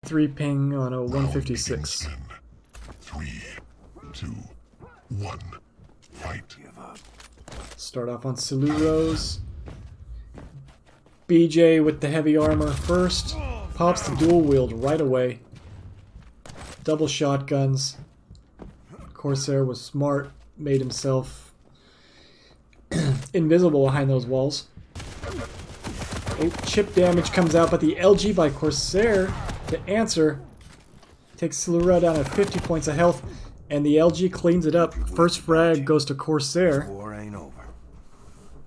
3 ping on a 156. 3, 2, 1, fight. Start off on Siluro's. BJ with the heavy armor first. Pops the dual wield right away. Double shotguns. Korssa1r was smart. Made himself invisible behind those walls. Oh, chip damage comes out, but the LG by Korssa1r to answer takes Siluro down at 50 points of health, and the LG cleans it up. First frag goes to Korssa1r,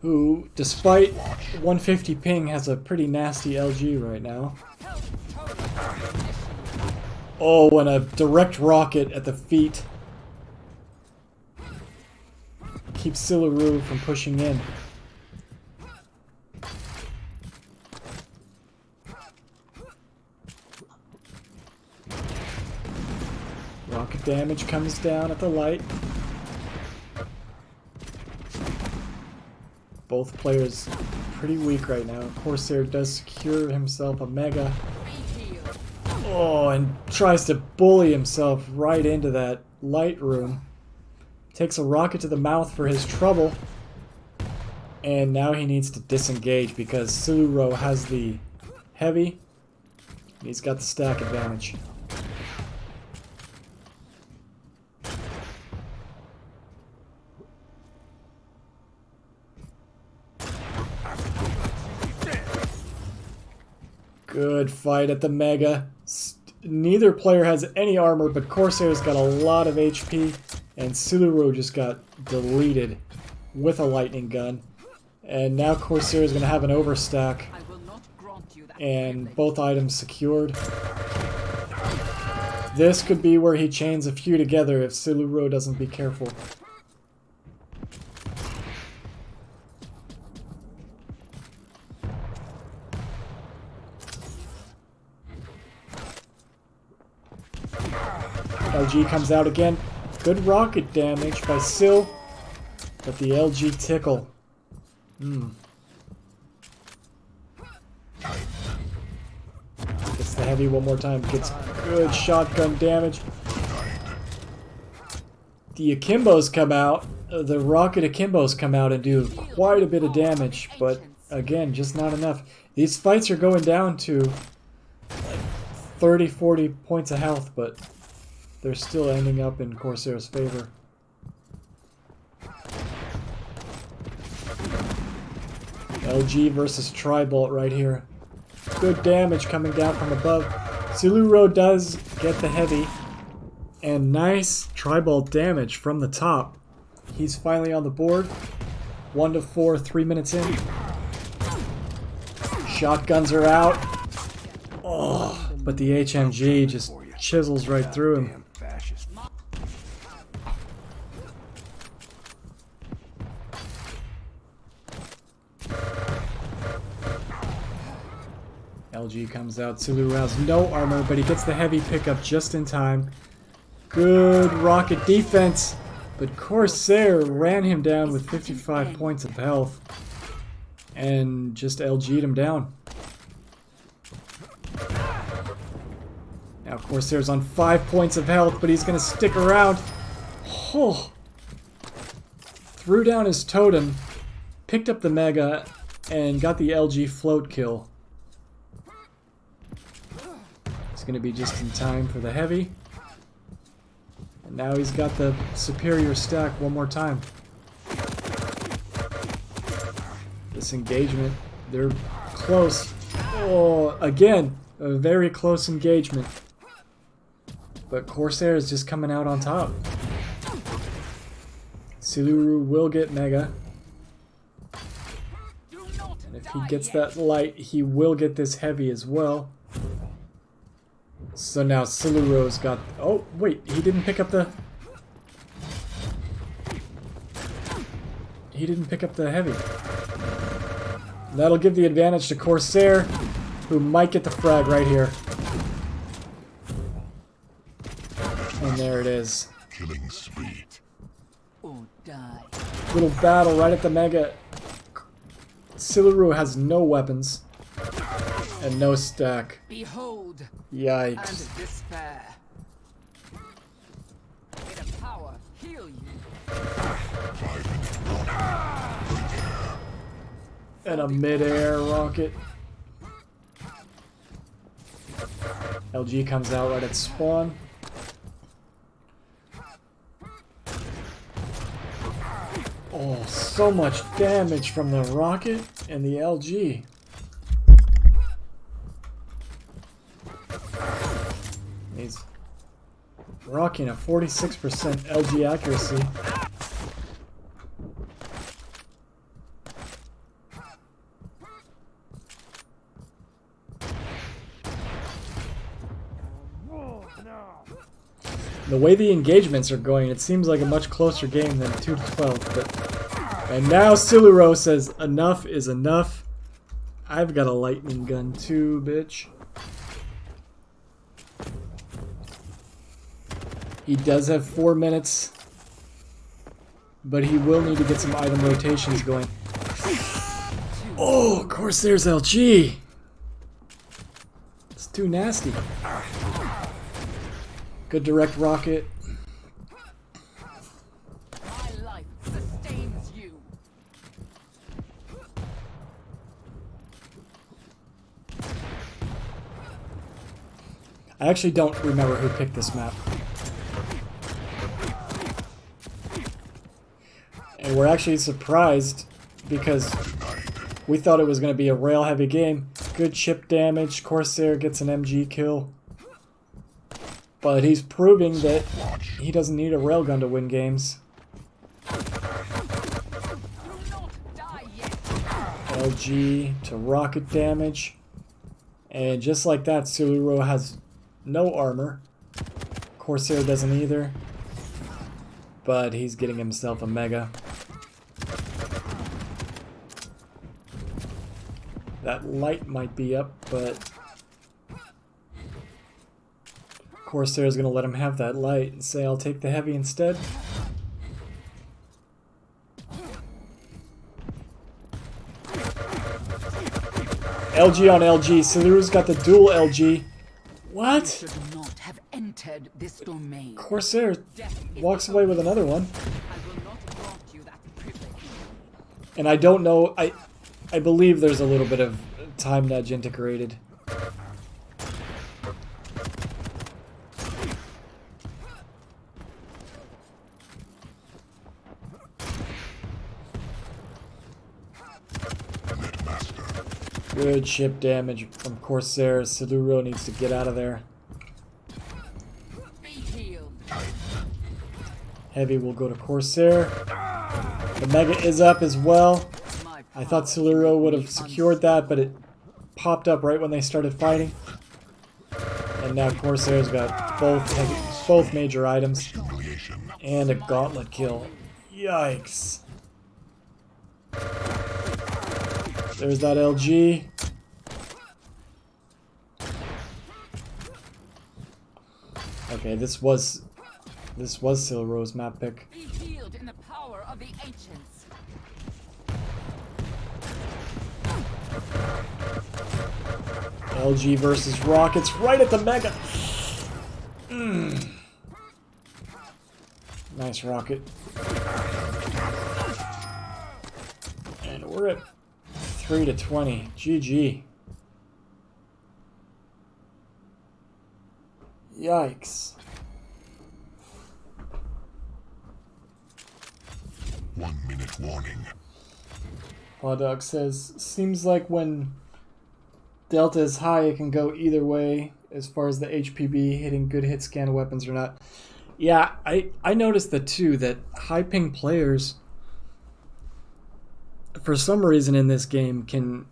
who, despite 150 ping, has a pretty nasty LG right now. Oh, and a direct rocket at the feet keeps Siluro from pushing in. Rocket damage comes down at the light. Both players pretty weak right now. Korssa1r does secure himself a mega. Oh, and tries to bully himself right into that light room. Takes a rocket to the mouth for his trouble. And now he needs to disengage because Siluro has the heavy. And he's got the stack advantage. Good fight at the Mega. Neither player has any armor, but Korssa1r's got a lot of HP, and Siluro just got deleted with a lightning gun. And now Korssa1r is going to have an overstack, and both items secured. This could be where he chains a few together if Siluro doesn't be careful. LG comes out again. Good rocket damage by Sil, but the LG tickle. Gets the heavy one more time. Gets good shotgun damage. The Akimbos come out. The rocket Akimbos come out and do quite a bit of damage, but again, just not enough. These fights are going down to like 30, 40 points of health, but they're still ending up in Korssa1r's favor. LG versus Tribolt right here. Good damage coming down from above. Siluro does get the heavy. And nice Tribolt damage from the top. He's finally on the board. 1 to 4, 3 minutes in. Shotguns are out. Oh, but the HMG just chisels right through him. LG comes out. Siluro has no armor, but he gets the heavy pickup just in time. Good rocket defense, but Korssa1r ran him down with 55 points of health and just LG'd him down. Now Korssa1r's on 5 points of health, but he's going to stick around. Oh. Threw down his totem, picked up the Mega, and got the LG float kill. It's going to be just in time for the heavy. And now he's got the superior stack one more time. This engagement, they're close. Oh, again, a very close engagement. But Korssa1r is just coming out on top. Siluro will get Mega. And if he gets that light, he will get this heavy as well. So now Siluro's got... Oh, wait, he didn't pick up the... He didn't pick up the heavy. That'll give the advantage to Korssa1r, who might get the frag right here. And there it is. Killing spree. Little battle right at the Mega. Siluro has no weapons. And no stack. Behold Yikes. and despair. May the power heal you. And a mid-air rocket. LG comes out right at spawn. Oh, so much damage from the rocket and the LG. He's rocking a 46% LG accuracy. The way the engagements are going, it seems like a much closer game than 2 to 12. And now Siluro says, enough is enough. I've got a lightning gun too, bitch. He does have 4 minutes, but he will need to get some item rotations going. Oh, of course there's LG. It's too nasty. Good direct rocket. My life sustains you. I actually don't remember who picked this map. And we're actually surprised because we thought it was going to be a rail heavy game. Good chip damage. Korssa1r gets an MG kill. But he's proving that he doesn't need a railgun to win games. LG to rocket damage. And just like that, Siluro has no armor. Korssa1r doesn't either. But he's getting himself a mega. That light might be up, but Korssa1r is going to let him have that light and say, I'll take the heavy instead. LG on LG. Siluro's got the dual LG. What? Should not have entered this domain. Korssa1r walks away with another one. I will not grant you that privilege. And I don't know, I believe there's a little bit of time nudge integrated. Good chip damage from Korssa1r. Siluro needs to get out of there. Be healed. Heavy will go to Korssa1r. The mega is up as well. I thought Siluro would have secured that, but it popped up right when they started fighting. And now Korssa1r's got both major items. And a gauntlet kill. Yikes. There's that LG. Okay, this was Siluro's map pick. Be healed in the power of the ancients. LG versus Rockets right at the mega. Nice rocket. And we're at 3 to 20. GG. Yikes. 1 minute warning. Pawdog says, seems like when Delta is high, it can go either way as far as the HPB hitting good hit scan weapons or not. Yeah, I noticed that too, that high ping players, for some reason in this game, can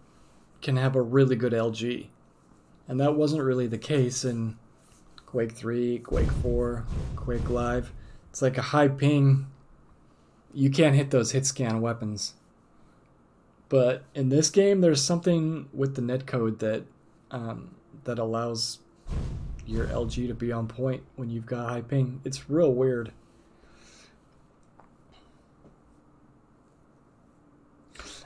have a really good LG. And that wasn't really the case in Quake 3, Quake 4, Quake Live. It's like a high ping, you can't hit those hit scan weapons. But in this game, there's something with the netcode that that allows your LG to be on point when you've got high ping. It's real weird.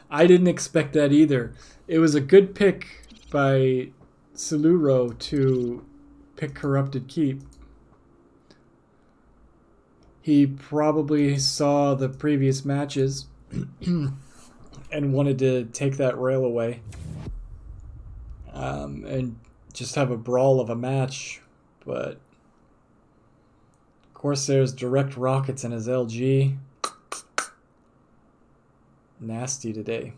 I didn't expect that either. It was a good pick by Siluro to pick Corrupted Keep. He probably saw the previous matches and wanted to take that rail away. And just have a brawl of a match, but Corsair's direct rockets in his LG. Nasty today.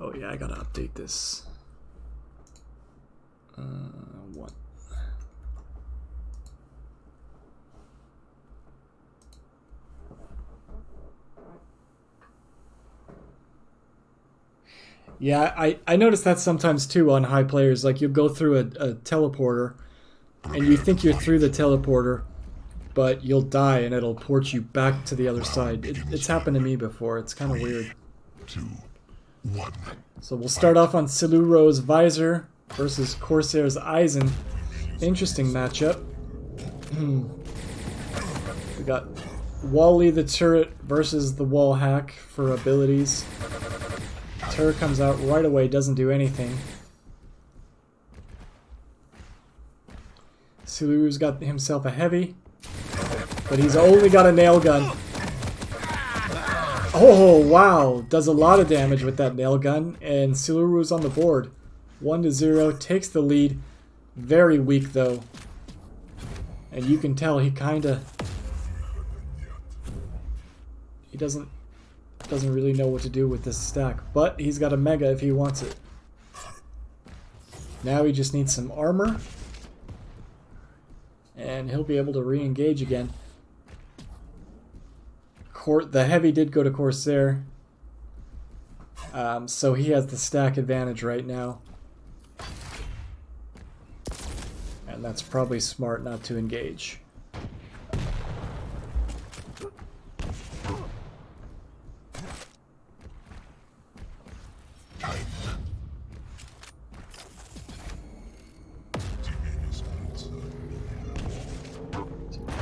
Oh yeah, I gotta update this. What? Yeah, I noticed that sometimes too on high players. Like you'll go through a teleporter and you think you're through the teleporter, but you'll die and it'll port you back to the other side. It's happened to me before. It's kind of weird. 2, 1. So we'll start off on Siluro's Visor versus Corsair's Eisen. Interesting matchup. We got Wally the Turret versus the Wall Hack for abilities. Turret comes out right away, doesn't do anything. Siluro's got himself a heavy, but he's only got a nail gun. Oh, wow. Does a lot of damage with that nail gun, and Siluro's on the board. 1-0, takes the lead. Very weak, though. And you can tell he kinda... He doesn't really know what to do with this stack, but he's got a mega if he wants it. Now he just needs some armor, and he'll be able to re-engage again. The heavy did go to Corsair, so he has the stack advantage right now. And that's probably smart not to engage.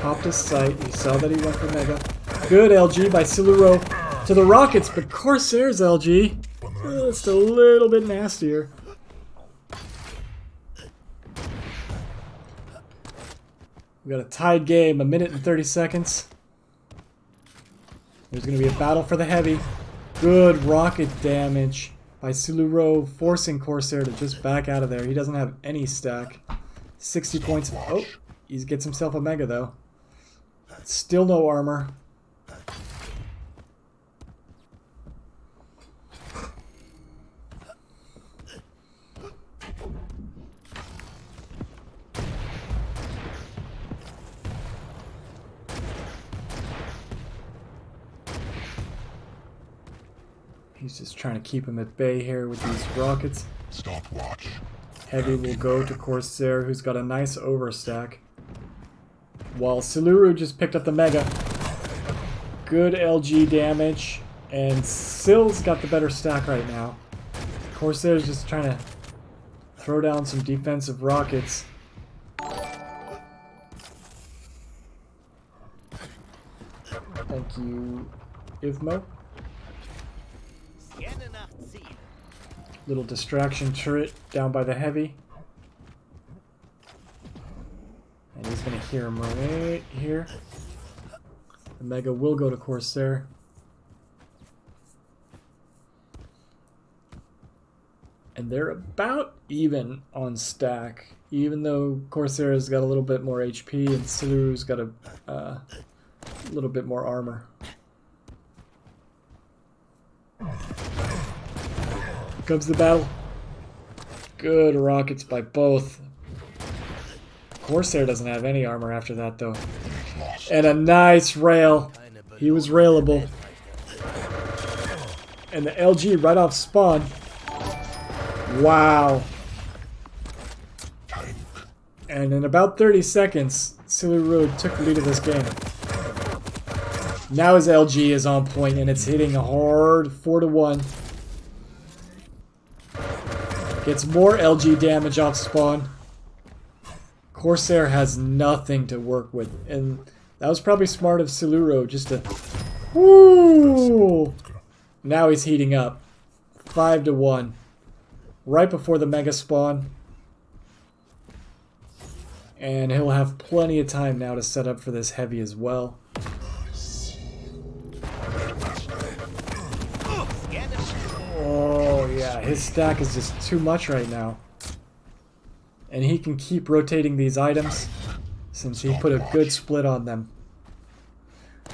Popped his sight. He saw that he went for Mega. Good LG by Siluro to the Rockets, but Corsair's LG just a little bit nastier. We got a tied game, 1 minute and 30 seconds. There's going to be a battle for the heavy. Good rocket damage by Siluro, forcing Corsair to just back out of there. He doesn't have any stack. 60 points. Oh, he gets himself a Mega though. Still no armor. He's just trying to keep him at bay here with these rockets. Stopwatch. Heavy will go to Corsair, who's got a nice overstack. While Siluro just picked up the Mega. Good LG damage. And Sil's got the better stack right now. Corsair's just trying to throw down some defensive rockets. Thank you, Ivmo. Little distraction turret down by the heavy. And he's going to hear him right here. The Mega will go to Corsair. And they're about even on stack. Even though Corsair has got a little bit more HP and Siluro's got a little bit more armor. Comes the battle. Good rockets by both. Corsair doesn't have any armor after that though. And a nice rail. He was railable. And the LG right off spawn. Wow. And in about 30 seconds, Siluro took the lead of this game. Now his LG is on point and it's hitting hard. 4-1. Gets more LG damage off spawn. Corsair has nothing to work with, and that was probably smart of Siluro just to... Woo! Now he's heating up. 5-1. Right before the Mega Spawn. And he'll have plenty of time now to set up for this heavy as well. Oh yeah, his stack is just too much right now. And he can keep rotating these items since he put a good split on them.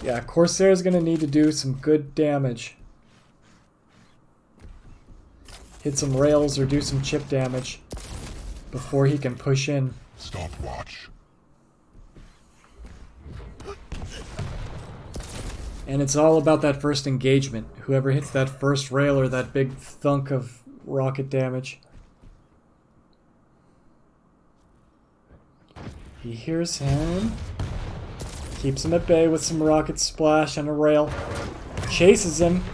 Yeah, Corsair's gonna need to do some good damage. Hit some rails or do some chip damage before he can push in. Stopwatch. And it's all about that first engagement. Whoever hits that first rail or that big thunk of rocket damage. He hears him. Keeps him at bay with some rocket splash and a rail. Chases him.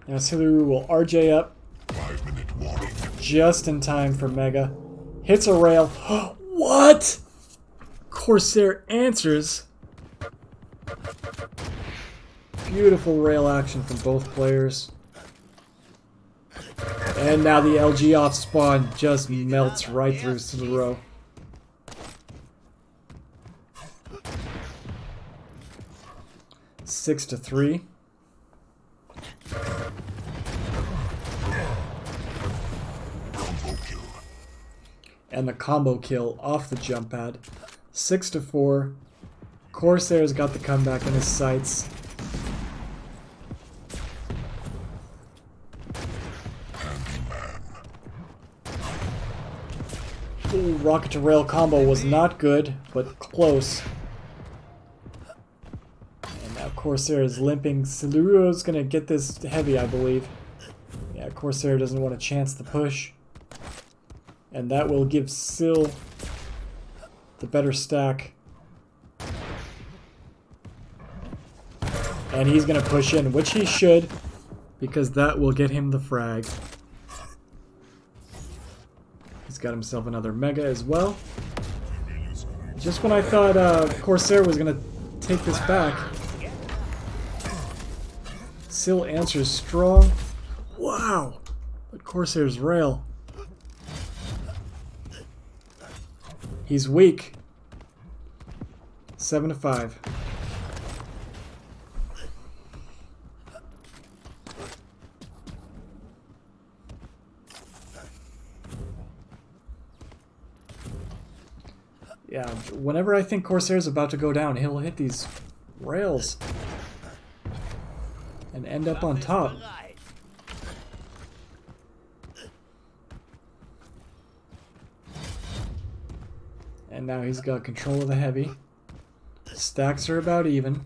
Now Siluro will RJ up. 5-minute warning. Just in time for Mega. Hits a rail. What? Corsair answers. Beautiful rail action from both players. And now the LG off spawn just melts right through Siluro. Six to 3. Combo kill. And the combo kill off the jump pad. 6 to 4. Corsair's got the comeback in his sights. Ooh, rocket to rail combo was not good, but close. And now Corsair is limping. Siluro's gonna get this heavy, I believe. Yeah, Corsair doesn't want to chance the push. And that will give Sil the better stack. And he's gonna push in, which he should, because that will get him the frag. He's got himself another Mega as well. Just when I thought Corsair was gonna take this back, Sil answers strong. Wow! But Corsair's rail. He's weak. 7 to 5. Yeah, whenever I think Corsair's about to go down, he'll hit these rails and end up on top. And now he's got control of the heavy. Stacks are about even.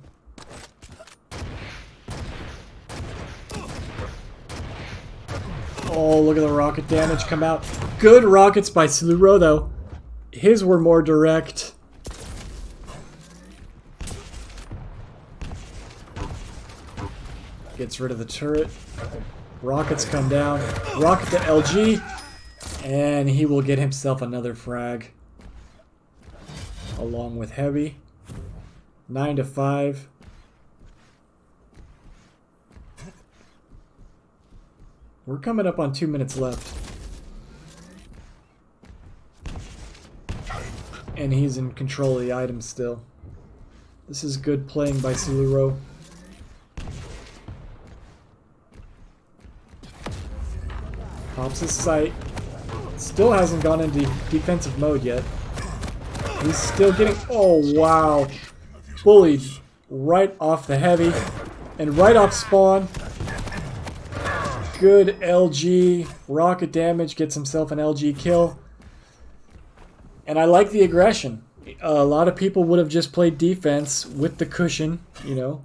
Oh, look at the rocket damage come out. Good rockets by Siluro, though. His were more direct. Gets rid of the turret. Rockets come down. Rocket to LG. And he will get himself another frag. Along with heavy. 9 to 5. We're coming up on 2 minutes left. And he's in control of the item still. This is good playing by Siluro. Pops his sight. Still hasn't gone into defensive mode yet. He's still getting... Oh, wow. Bullied right off the heavy. And right off spawn. Good LG. Rocket damage. Gets himself an LG kill. And I like the aggression. A lot of people would have just played defense with the cushion, you know.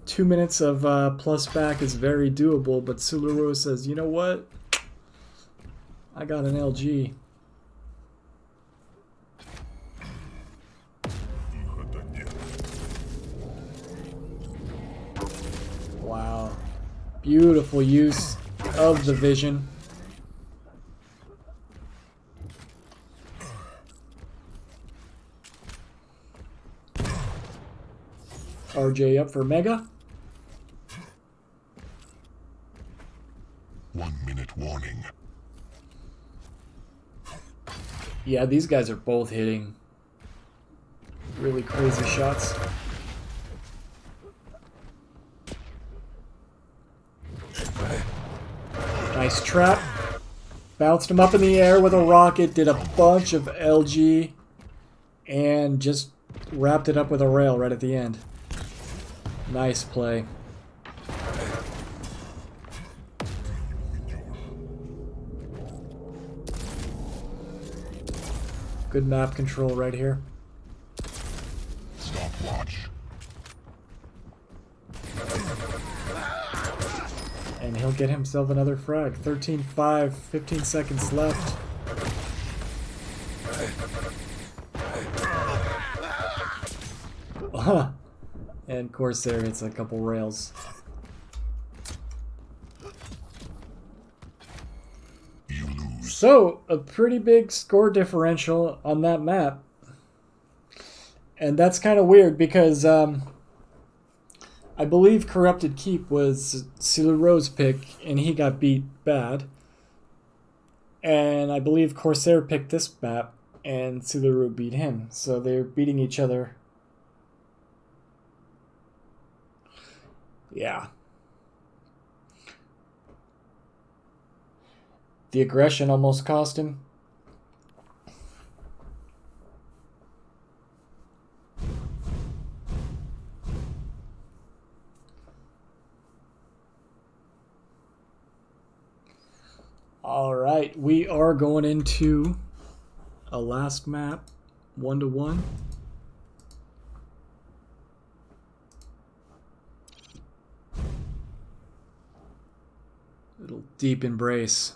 2 minutes of plus back is very doable, but Siluro says, you know what? I got an LG. Wow. Beautiful use of the vision. RJ up for Mega. 1 minute warning. Yeah, these guys are both hitting really crazy shots. Nice trap. Bounced him up in the air with a rocket, did a bunch of LG, and just wrapped it up with a rail right at the end. Nice play. Good map control right here. Stopwatch. And he'll get himself another frag. 13-5, 15 seconds left. And Corsair hits a couple rails. You lose. So, a pretty big score differential on that map. And that's kind of weird because I believe Corrupted Keep was Siluro's pick, and he got beat bad. And I believe Corsair picked this map, and Siluro beat him. So they're beating each other. Yeah. The aggression almost cost him. All right, we are going into a last map, 1-1. Little deep embrace.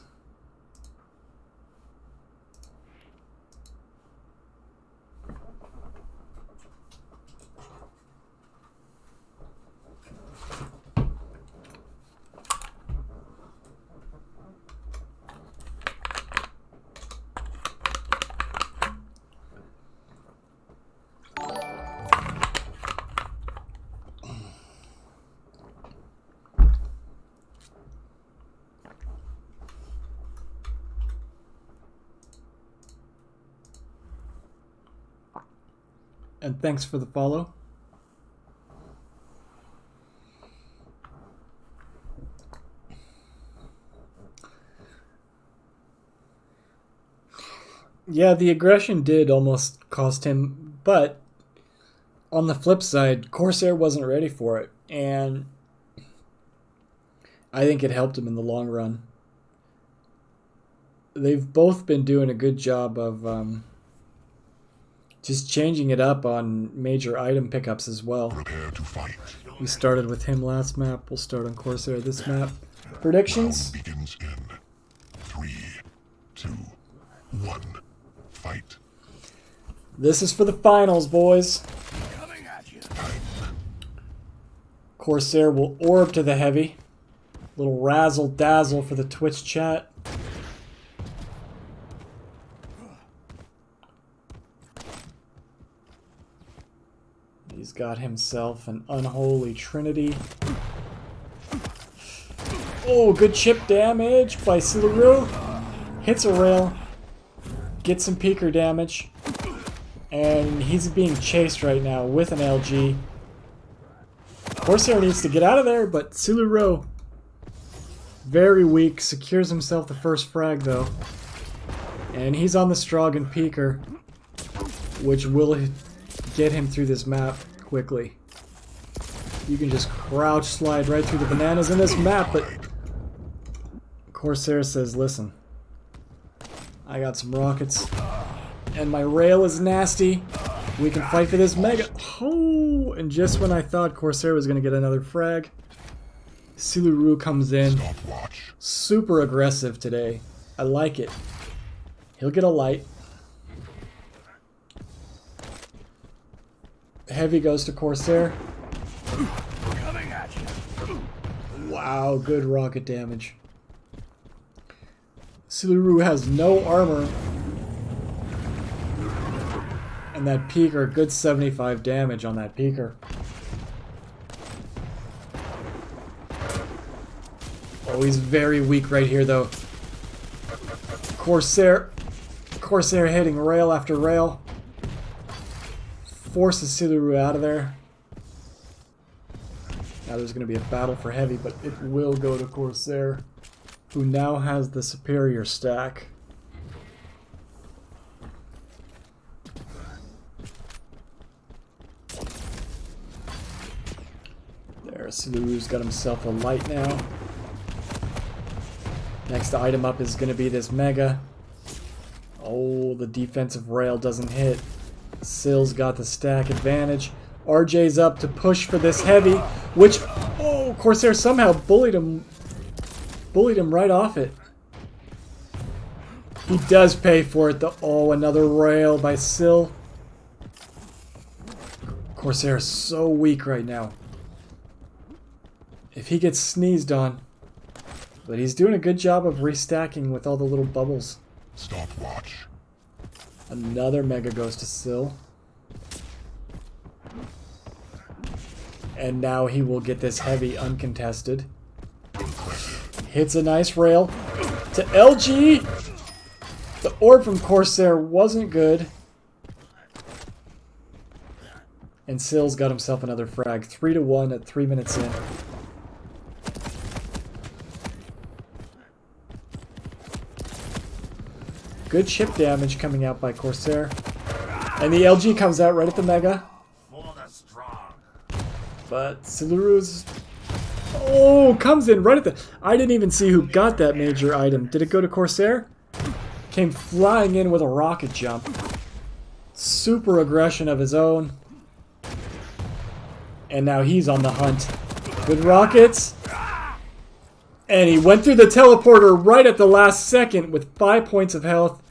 And thanks for the follow. Yeah, the aggression did almost cost him, but on the flip side, Corsair wasn't ready for it, and I think it helped him in the long run. They've both been doing a good job of just changing it up on major item pickups as well. Prepare to fight. We started with him last map. We'll start on Corsair this map. Predictions? Round begins in 3, 2, 1. Fight. This is for the finals, boys. Coming at you. Corsair will orb to the heavy. Little razzle dazzle for the Twitch chat. He's got himself an unholy trinity. Oh, good chip damage by Siluro. Hits a rail. Gets some peeker damage. And he's being chased right now with an LG. Corsair needs to get out of there, but Siluro, very weak, secures himself the first frag though. And he's on the Strogan peeker, which will get him through this map quickly. You can just crouch slide right through the bananas in this map, but Corsair says, listen, I got some rockets, and my rail is nasty. We can fight for this mega. Oh, and just when I thought Corsair was going to get another frag, Siluro comes in. Stopwatch. Super aggressive today. I like it. He'll get a light. Heavy goes to Corsair. Coming at you. Wow, good rocket damage. Siluro has no armor. And that peeker, good 75 damage on that peeker. Oh, he's very weak right here, though. Corsair hitting rail after rail. Forces Siluro out of there. Now there's going to be a battle for heavy, but it will go to Corsair, who now has the superior stack. There, Siluro's got himself a light now. Next item up is going to be this Mega. Oh, the defensive rail doesn't hit. Sil's got the stack advantage. RJ's up to push for this heavy, which, oh, Corsair somehow bullied him right off it. He does pay for it, though. Oh, another rail by Sil. Corsair is so weak right now. If he gets sneezed on. But he's doing a good job of restacking with all the little bubbles. Stopwatch. Another Mega goes to Sil. And now he will get this heavy uncontested. Hits a nice rail to LG. The orb from Corsair wasn't good. And Sil's got himself another frag. 3-1 at 3 minutes in. Good chip damage coming out by Corsair. And the LG comes out right at the Mega. But Siluro's... Oh, comes in right at the... I didn't even see who got that major item. Did it go to Corsair? Came flying in with a rocket jump. Super aggression of his own. And now he's on the hunt. Good rockets. And he went through the teleporter right at the last second with 5 points of health.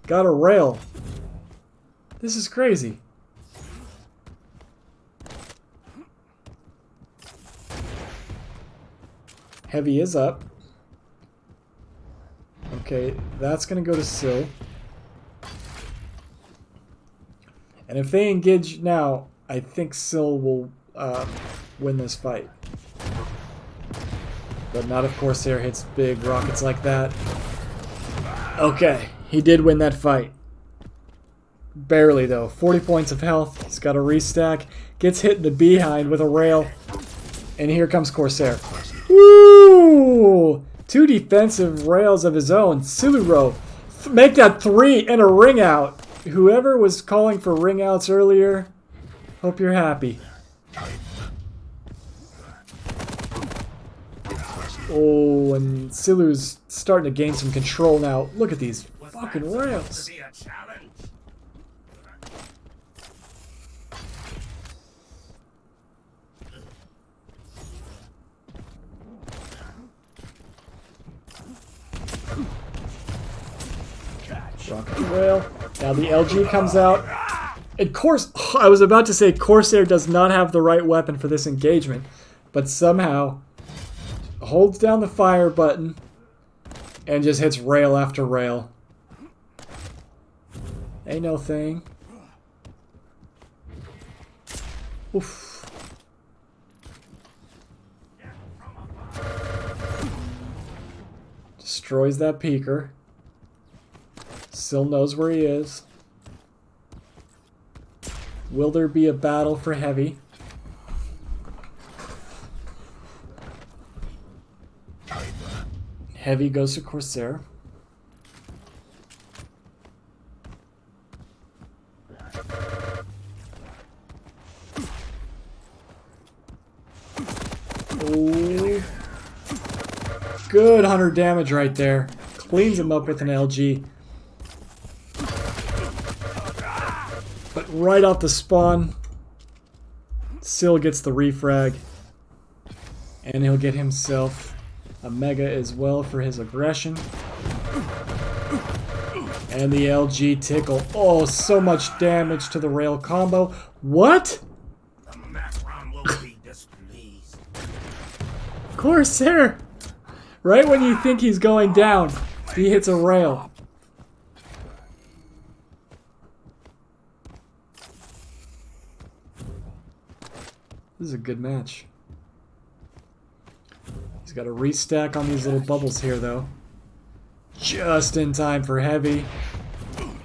Got a rail. This is crazy. Heavy is up. Okay, that's going to go to Sil. And if they engage now, I think Sil will win this fight. But not if Corsair hits big rockets like that. Okay, he did win that fight. Barely, though. 40 points of health. He's got a restack. Gets hit in the behind with a rail. And here comes Corsair. Woo! 2 defensive rails of his own. Siluro. Make that 3 and a ring out. Whoever was calling for ring outs earlier, hope you're happy. Oh, and Silu's starting to gain some control now. Look at these fucking rails. Rocket rail. Now the LG comes out. And I was about to say Corsair does not have the right weapon for this engagement, but somehow holds down the fire button and just hits rail after rail. Ain't no thing. Oof. Destroys that peeker. Still knows where he is. Will there be a battle for heavy? Heavy goes to Corsair. Oh. Good 100 damage right there. Cleans him up with an LG. But right off the spawn, Sil gets the refrag. And he'll get himself a Mega as well for his aggression. And the LG tickle. Oh, so much damage to the rail combo. What? Corsair! Right when you think he's going down, he hits a rail. This is a good match. He's got a restack on these little bubbles here, though. Just in time for heavy.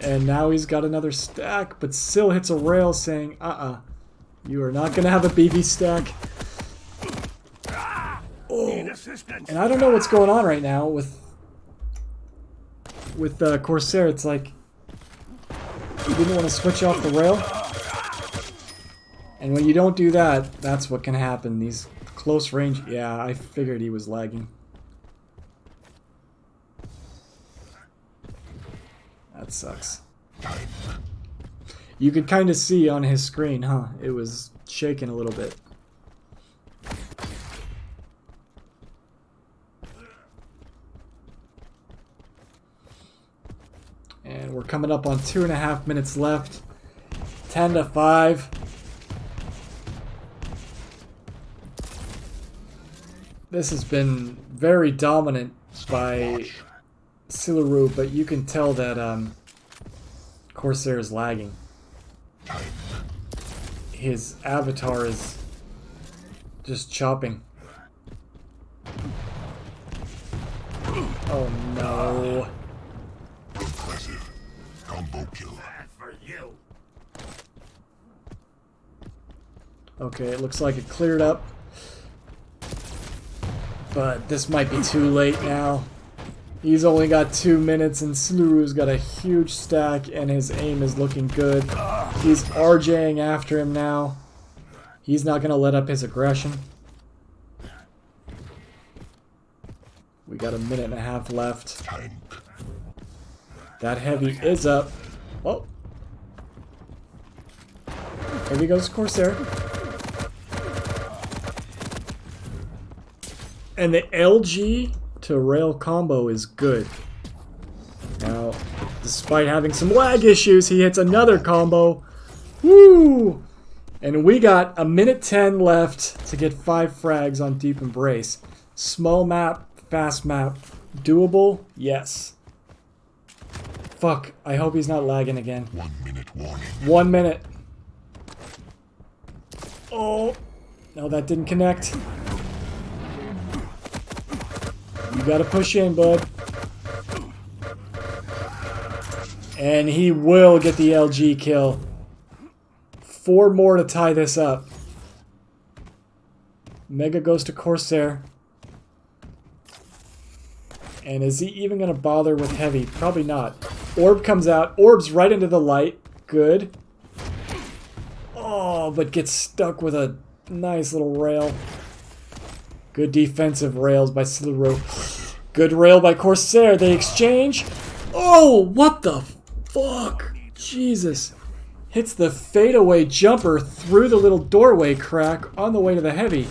And now he's got another stack, but still hits a rail saying, you are not going to have a BB stack. Oh. And I don't know what's going on right now with Korssa1r. It's like he didn't want to switch off the rail. And when you don't do that, that's what can happen. These close range... Yeah, I figured he was lagging. That sucks. You could kind of see on his screen, huh? It was shaking a little bit. And we're coming up on 2.5 minutes left. 10-5. This has been very dominant by Siluro, but you can tell that Korssa1r is lagging. His avatar is just chopping. Oh no. Impressive. Combo kill. Okay, it looks like it cleared up. But this might be too late now. He's only got 2 minutes and Siluro's got a huge stack and his aim is looking good. He's RJing after him now. He's not going to let up his aggression. We got 1.5 minutes left. That heavy is up. Oh. Here goes Korssa1r. And the LG to rail combo is good. Now, despite having some lag issues, he hits another combo. Woo! And we got 1:10 minutes left to get 5 frags on Deep Embrace. Small map, fast map. Doable? Yes. Fuck, I hope he's not lagging again. 1 minute warning. 1 minute. Oh, no, that didn't connect. You gotta push in, bud. And he will get the LG kill. 4 more to tie this up. Mega goes to Korssa1r. And is he even gonna bother with heavy? Probably not. Orb comes out. Orb's right into the light. Good. Oh, but gets stuck with a nice little rail. Good defensive rails by Siluro. Good rail by Korssa1r. They exchange. Oh, what the fuck? Jesus. Hits the fadeaway jumper through the little doorway crack on the way to the heavy.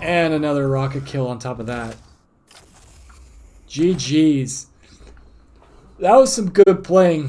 And another rocket kill on top of that. GG's. That was some good playing.